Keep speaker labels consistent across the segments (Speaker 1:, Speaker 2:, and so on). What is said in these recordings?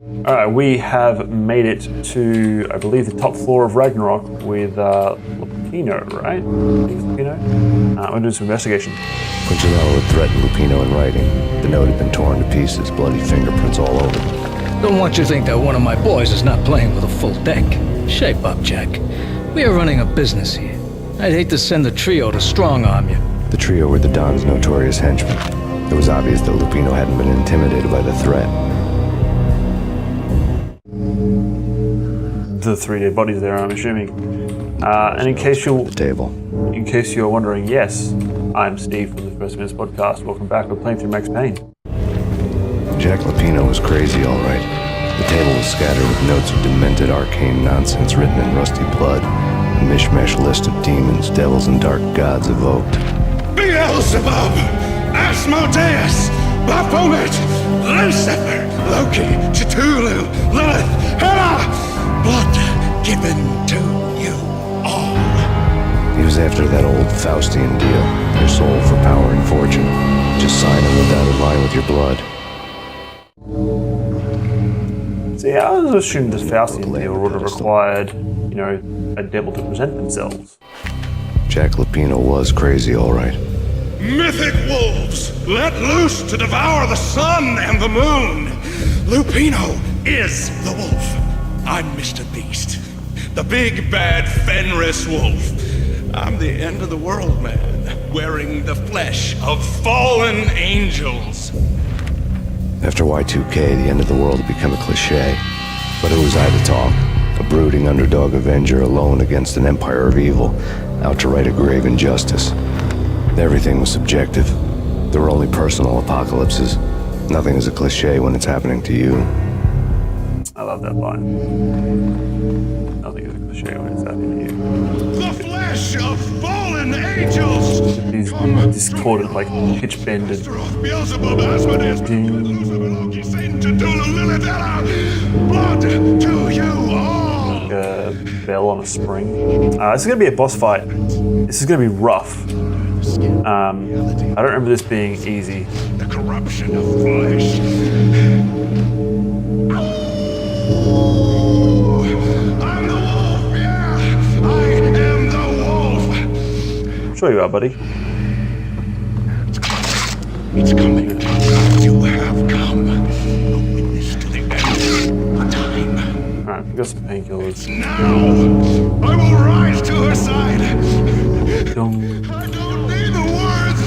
Speaker 1: Alright, we have made it to, I believe, the top floor of Ragnarok with Lupino, right? I think it's Lupino. We're doing some investigation.
Speaker 2: Punchinello had threatened Lupino in writing. The note had been torn to pieces, bloody fingerprints all over it.
Speaker 3: Don't want you to think that one of my boys is not playing with a full deck. Shape up, Jack. We are running a business here. I'd hate to send the trio to strong-arm you.
Speaker 2: The trio were the Don's notorious henchmen. It was obvious that Lupino hadn't been intimidated by the threat.
Speaker 1: The 3 dead bodies there, I'm assuming. And in case you're wondering, yes, I'm Steve from the First Minutes Podcast. Welcome back. We're playing through Max Payne.
Speaker 2: Jack Lupino was crazy, all right. The table was scattered with notes of demented arcane nonsense written in rusty blood. A mishmash list of demons, devils, and dark gods evoked.
Speaker 4: Beelzebub, Asmodeus, Baphomet, Lucifer, Loki, Cthulhu, Lilith, Hela, blood given to you all.
Speaker 2: He was after that old Faustian deal, your soul for power and fortune. Just sign it with dotted line with your blood.
Speaker 1: See, I was assuming the Faustian deal would have required, a devil to present themselves.
Speaker 2: Jack Lupino was crazy, all right.
Speaker 4: Mythic wolves, let loose to devour the sun and the moon. Lupino is the wolf. I'm Mr. Beast, the big bad Fenris wolf. I'm the end of the world man, wearing the flesh of fallen angels.
Speaker 2: After Y2K, the end of the world had become a cliche. But who was I to talk? A brooding underdog avenger alone against an empire of evil, out to right a grave injustice. Everything was subjective. There were only personal apocalypses. Nothing is a cliche when it's happening to you.
Speaker 1: I love that line. Nothing is a cliche when it's happening to you.
Speaker 4: The flesh of fallen angels!
Speaker 1: These discordant, pitch bended.
Speaker 4: Beelzebub, Asmodeus, Lucifer, Loki, Satan, Cthulhu, Lilith, Hela, blood to you all!
Speaker 1: A bell on a spring. This is going to be a boss fight. This is going to be rough. I don't remember this being easy.
Speaker 4: The corruption of flesh. I'm the wolf, yeah! I am the wolf!
Speaker 1: Sure you are, buddy.
Speaker 4: It's coming. You have come. A witness to the end of time.
Speaker 1: Alright, we got some painkillers.
Speaker 4: Now, I will rise to her side.
Speaker 1: Dong.
Speaker 4: I don't need the words.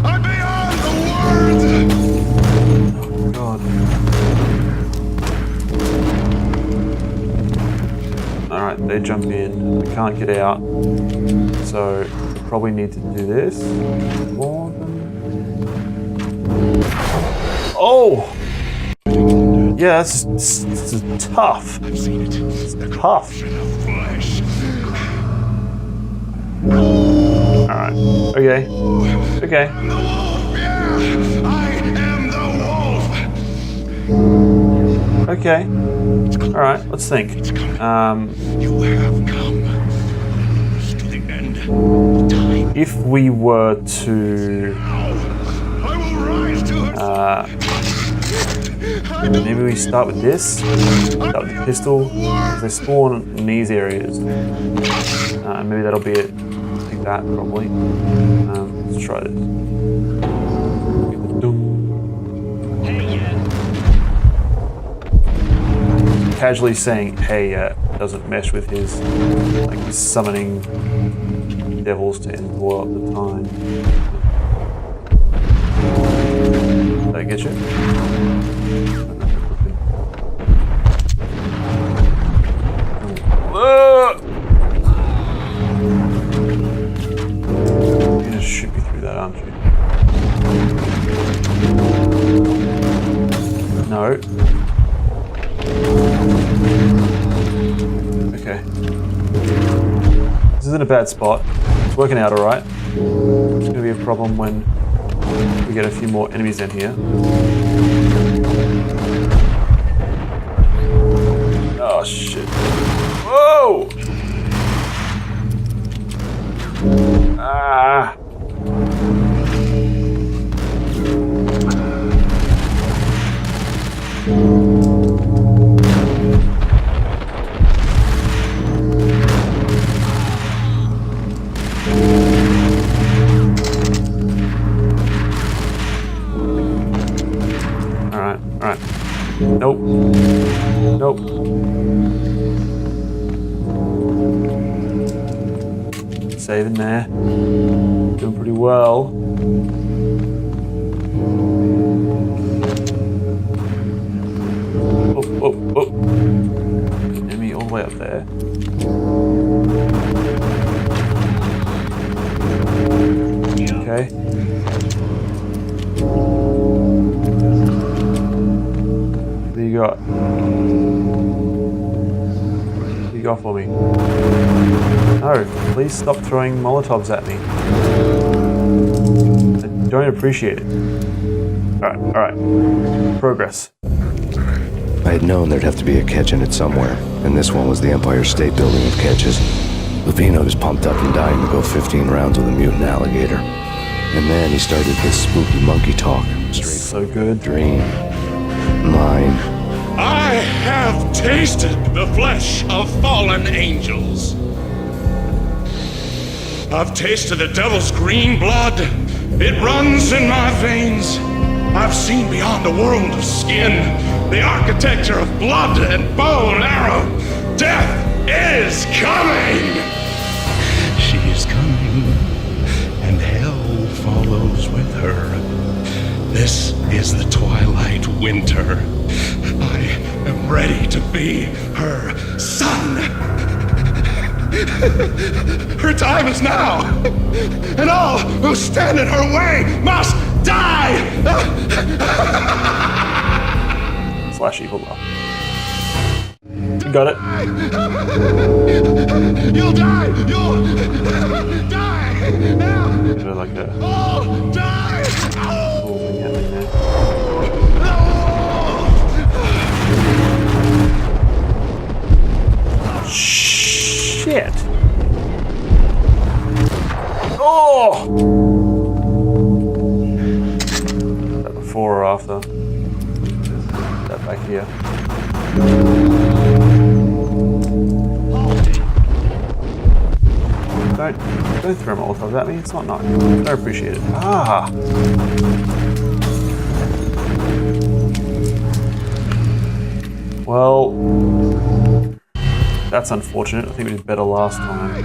Speaker 4: I'm beyond the words.
Speaker 1: Oh, God. Alright, they jump in. We can't get out. So, we probably need to do this. More than... Oh! Yeah, this is tough.
Speaker 4: I've seen it.
Speaker 1: It's tough.
Speaker 4: Flesh.
Speaker 1: Alright. Okay. Okay.
Speaker 4: I'm the wolf, yeah! I am the wolf!
Speaker 1: Okay. Alright, let's think.
Speaker 4: You have come to the end of time.
Speaker 1: If we were to
Speaker 4: I will rise to her.
Speaker 1: maybe we start with this. Start with the pistol. They spawn in these areas. Maybe that'll be it. Like that, probably. Let's try this. Casually saying "hey" doesn't mesh with his summoning devils to end the world at the time. Did that get you? You're gonna shoot me through that, aren't you? No. Okay. This isn't a bad spot. It's working out alright. It's gonna be a problem when we get a few more enemies in here. Oh shit. Whoa! Ah! Alright. Nope. Nope. Saving there. Doing pretty well. Oh, oh, oh. Enemy all the way up there. Okay. What do you got? What do you got for me? No, please stop throwing Molotovs at me. I don't appreciate it. Alright, alright. Progress.
Speaker 2: I had known there'd have to be a catch in it somewhere, and this one was the Empire State Building of catches. Lupino was pumped up and dying to go 15 rounds with a mutant alligator. And then he started this spooky monkey talk. Straight
Speaker 1: So good.
Speaker 2: dream. Mine.
Speaker 4: I have tasted the flesh of fallen angels. I've tasted the devil's green blood. It runs in my veins. I've seen beyond a world of skin, the architecture of blood and bow and arrow. Death is coming! She is coming, and hell follows with her. This is the twilight winter. I am ready to be her son. Her time is now, and all who stand in her way must die!
Speaker 1: Slash evil law. You got it.
Speaker 4: You'll die! You'll die! Now!
Speaker 1: Sort of like a
Speaker 4: All die!
Speaker 1: cool vignette in there. Shit! Oh! Is that before or after? That back here. Don't throw Molotovs at me. It's not nice. I don't appreciate it. Ah! Well, that's unfortunate. I think we did better last time.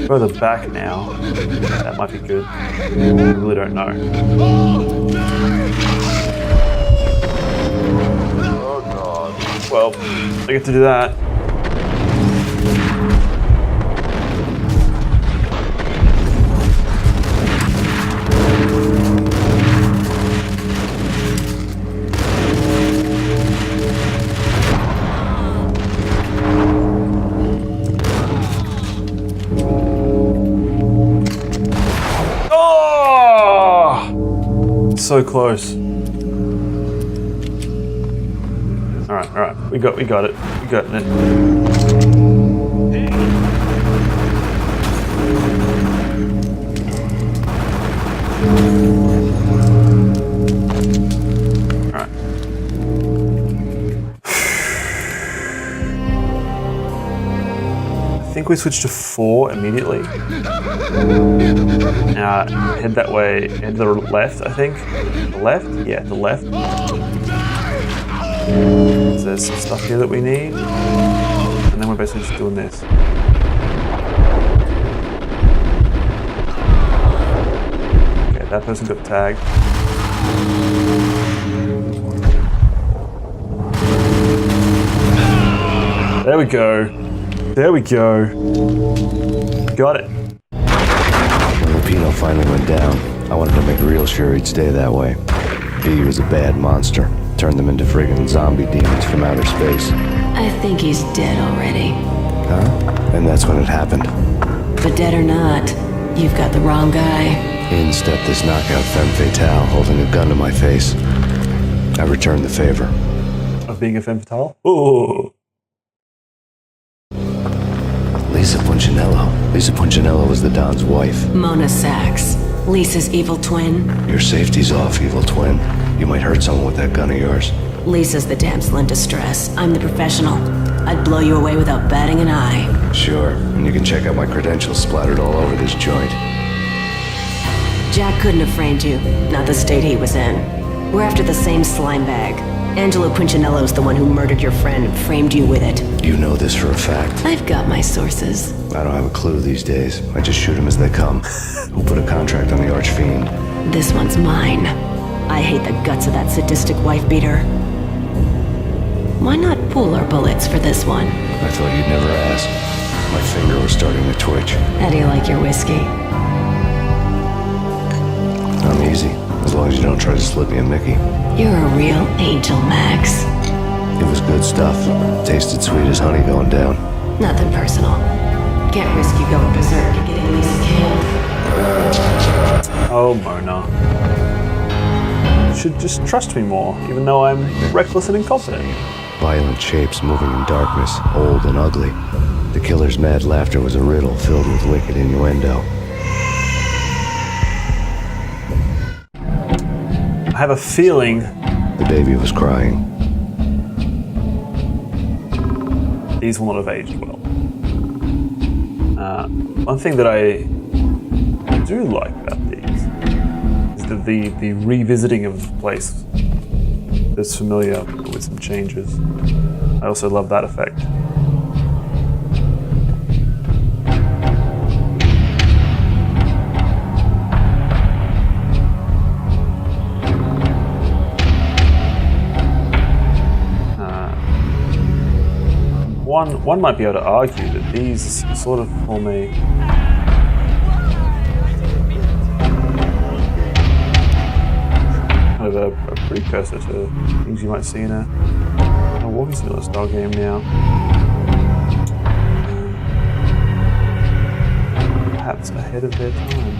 Speaker 1: Further back now. That might be good. I really don't know. Oh god. Well, I get to do that. So close. Alright, alright. We got it. We got it. Alright. I think we switched to 4 immediately. Now head that way, head to the left, I think. The left? Yeah, the left. There's some stuff here that we need. And then we're basically just doing this. Okay, that person got tagged. There we go. There we go. Got it.
Speaker 2: When Lupino finally went down, I wanted to make real sure he'd stay that way. He was a bad monster. Turned them into friggin' zombie demons from outer space.
Speaker 5: I think he's dead already.
Speaker 2: Huh? And that's when it happened.
Speaker 5: But dead or not, you've got the wrong guy.
Speaker 2: In stepped this knockout femme fatale holding a gun to my face. I returned the favor.
Speaker 1: Of being a femme fatale? Ooh.
Speaker 2: Lisa Punchinello. Lisa Punchinello was the Don's wife.
Speaker 5: Mona Sachs, Lisa's evil twin.
Speaker 2: Your safety's off, evil twin. You might hurt someone with that gun of yours.
Speaker 5: Lisa's the damsel in distress. I'm the professional. I'd blow you away without batting an eye.
Speaker 2: Sure, and you can check out my credentials splattered all over this joint.
Speaker 5: Jack couldn't have framed you, not the state he was in. We're after the same slime bag. Angelo Punchinello's the one who murdered your friend and framed you with it.
Speaker 2: You know this for a fact.
Speaker 5: I've got my sources.
Speaker 2: I don't have a clue these days. I just shoot them as they come. Who put a contract on the archfiend?
Speaker 5: This one's mine. I hate the guts of that sadistic wife-beater. Why not pool our bullets for this one?
Speaker 2: I thought you'd never ask. My finger was starting to twitch.
Speaker 5: How do you like your whiskey?
Speaker 2: I'm easy, as long as you don't try to slip me a Mickey.
Speaker 5: You're a real angel, Max.
Speaker 2: It was good stuff. Tasted sweet as honey going down.
Speaker 5: Nothing personal. Can't risk you going berserk and getting Lisa killed.
Speaker 1: Oh, Mona. You should just trust me more, even though I'm reckless and incompetent.
Speaker 2: Violent shapes moving in darkness, old and ugly. The killer's mad laughter was a riddle filled with wicked innuendo.
Speaker 1: I have a feeling
Speaker 2: The baby was crying.
Speaker 1: these will not have aged well. One thing that I do like about these is the revisiting of the place that's familiar with some changes. I also love that effect. One might be able to argue that these sort of form a kind of a precursor to things you might see in a walking simulator style game now. Perhaps ahead of their time.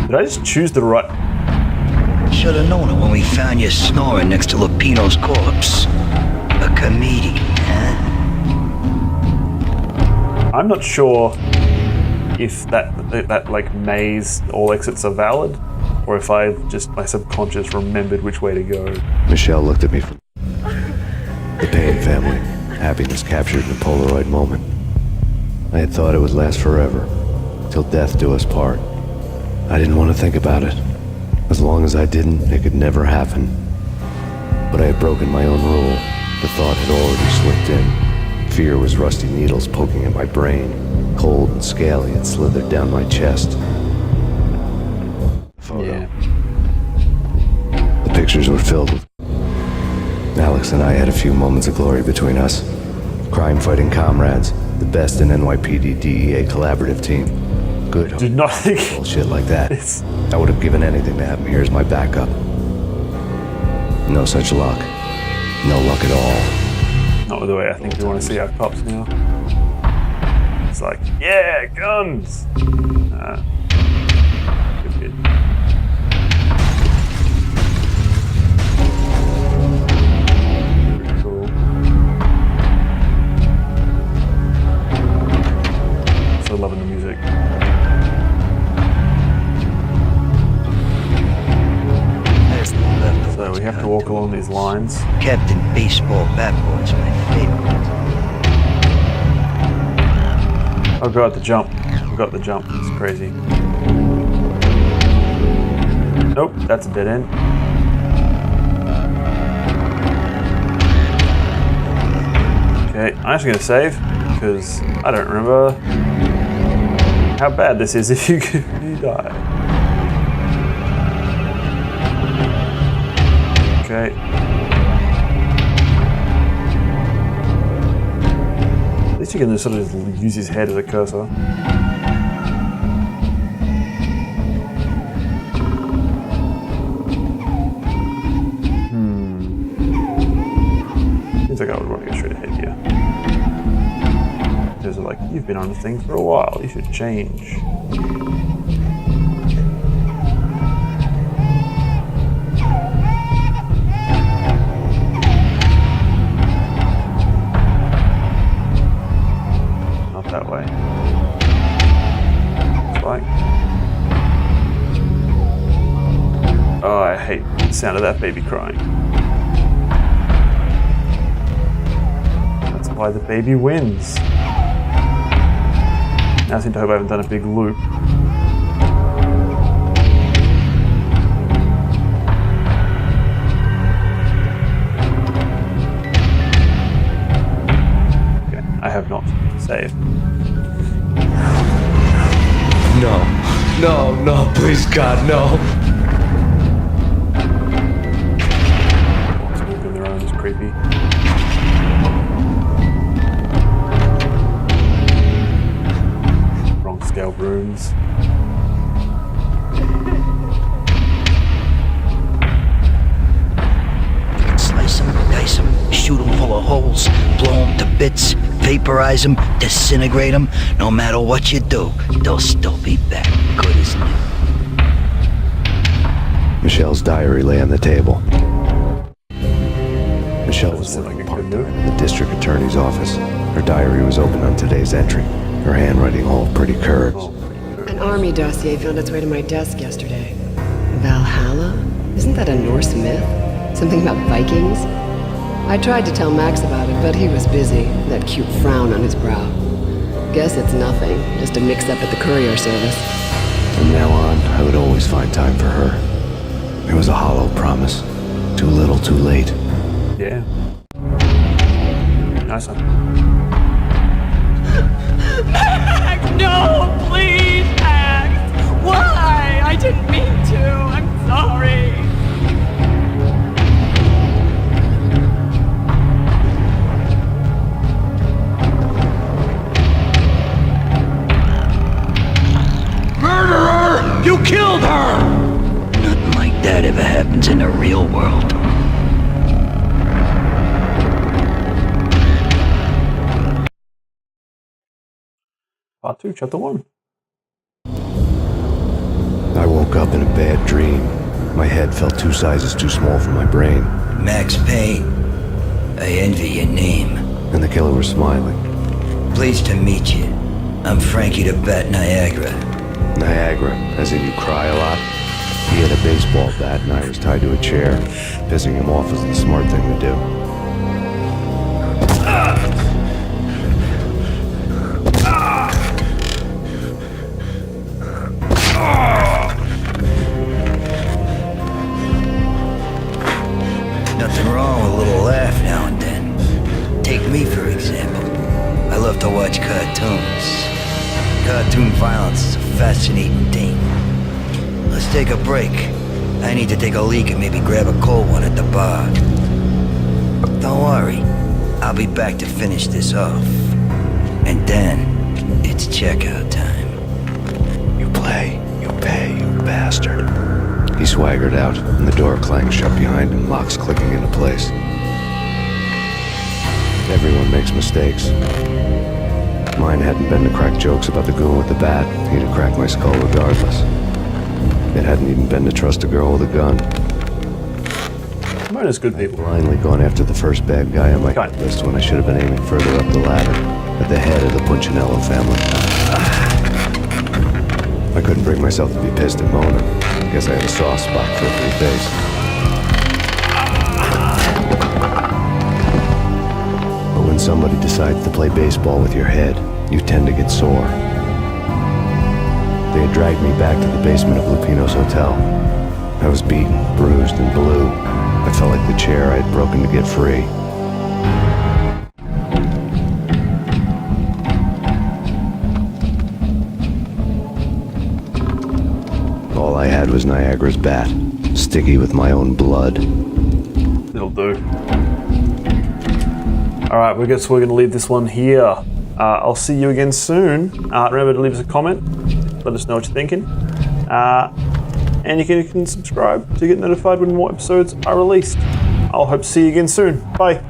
Speaker 1: Did I just choose the right?
Speaker 6: Should have known it when we found you snoring next to Lupino's corpse. A comedian, huh?
Speaker 1: I'm not sure if that like maze, all exits are valid, or if my subconscious remembered which way to go.
Speaker 2: Michelle looked at me from the Payne family. Happiness captured in a Polaroid moment. I had thought it would last forever, till death do us part. I didn't want to think about it. As long as I didn't, it could never happen. But I had broken my own rule. The thought had already slipped in. Fear was rusty needles poking at my brain. Cold and scaly, it slithered down my chest. Photo.
Speaker 1: Yeah.
Speaker 2: The pictures were filled with... Alex and I had a few moments of glory between us. Crime-fighting comrades. The best in NYPD DEA collaborative team. Good.
Speaker 1: Did not think
Speaker 2: Bullshit like that.
Speaker 1: it's
Speaker 2: I would have given anything to have me here as my backup. No such luck. No luck at all.
Speaker 1: not the way I think we want to see our cops now. It's like, yeah, guns! Good. Pretty cool. So loving the music. So we have to walk along these lines.
Speaker 6: Captain Baseball Backboard's my favorite.
Speaker 1: Oh god, the jump. We got the jump. It's crazy. Nope, that's a dead end. Okay, I'm actually gonna save because I don't remember how bad this is if you die. Okay. At least you can just sort of use his head as a cursor. Seems like I would want to go straight ahead here. There's like, you've been on the thing for a while, you should change. That way. It's like, oh, I hate the sound of that baby crying. That's why the baby wins. I seem to hope I haven't done a big loop. Okay, I have not saved.
Speaker 2: No, please, God, no.
Speaker 1: Walks walking their own is creepy. Wrong scale rooms.
Speaker 6: Slice them, dice them, shoot them full of holes, blow them to bits, vaporize them, disintegrate them. No matter what you do, they'll still be back. Good, isn't it?
Speaker 2: Michelle's diary lay on the table. Michelle was
Speaker 1: Doesn't seem
Speaker 2: working
Speaker 1: like a good
Speaker 2: part-time
Speaker 1: move.
Speaker 2: in the district attorney's office. Her diary was open on today's entry. Her handwriting all pretty curved.
Speaker 7: An army dossier found its way to my desk yesterday. Valhalla? Isn't that a Norse myth? Something about Vikings? I tried to tell Max about it, but he was busy, that cute frown on his brow. Guess it's nothing, just a mix-up at the courier service.
Speaker 2: From now on, I would always find time for her. It was a hollow promise. Too little, too late.
Speaker 1: Yeah. Nice one.
Speaker 8: Max, no, please, Max. Why? I didn't mean to. I'm sorry.
Speaker 6: Murderer! You killed her! Nothing like that ever happens in the real world.
Speaker 1: Part 2, Chapter 1.
Speaker 2: I woke up in a bad dream. My head felt 2 sizes too small for my brain,
Speaker 6: Max Payne. I envy your name.
Speaker 2: and the killer was smiling.
Speaker 6: Pleased to meet you. I'm Frankie the Bat Niagara.
Speaker 2: Niagara, as in you cry a lot. He had a baseball bat and I was tied to a chair. Pissing him off was the smart thing to do.
Speaker 6: Nothing wrong with a little laugh now and then. Take me, for example. I love to watch cartoons. Cartoon violence is a fascinating thing. Let's take a break. I need to take a leak and maybe grab a cold one at the bar. Don't worry. I'll be back to finish this off. And then, it's checkout time.
Speaker 2: You play, you pay, you bastard. He swaggered out, and the door clanged shut behind him, locks clicking into place. Everyone makes mistakes. Mine hadn't been to crack jokes about the goon with the bat. He'd have cracked my skull regardless. It hadn't even been to trust a girl with a gun.
Speaker 1: Mine is good people.
Speaker 2: Blindly gone after the first bad guy on my
Speaker 1: Cut.
Speaker 2: list when I should have been aiming further up the ladder, at the head of the Punchinello family. I couldn't bring myself to be pissed at Mona. Guess I had a soft spot for her pretty face. But when somebody decides to play baseball with your head, you tend to get sore. They had dragged me back to the basement of Lupino's hotel. I was beaten, bruised, and blue. I felt like the chair I had broken to get free. All I had was Niagara's bat, sticky with my own blood.
Speaker 1: It'll do. Alright, we guess we're going to leave this one here. I'll see you again soon. Remember to leave us a comment. Let us know what you're thinking. And you can subscribe to get notified when more episodes are released. I'll hope to see you again soon. Bye.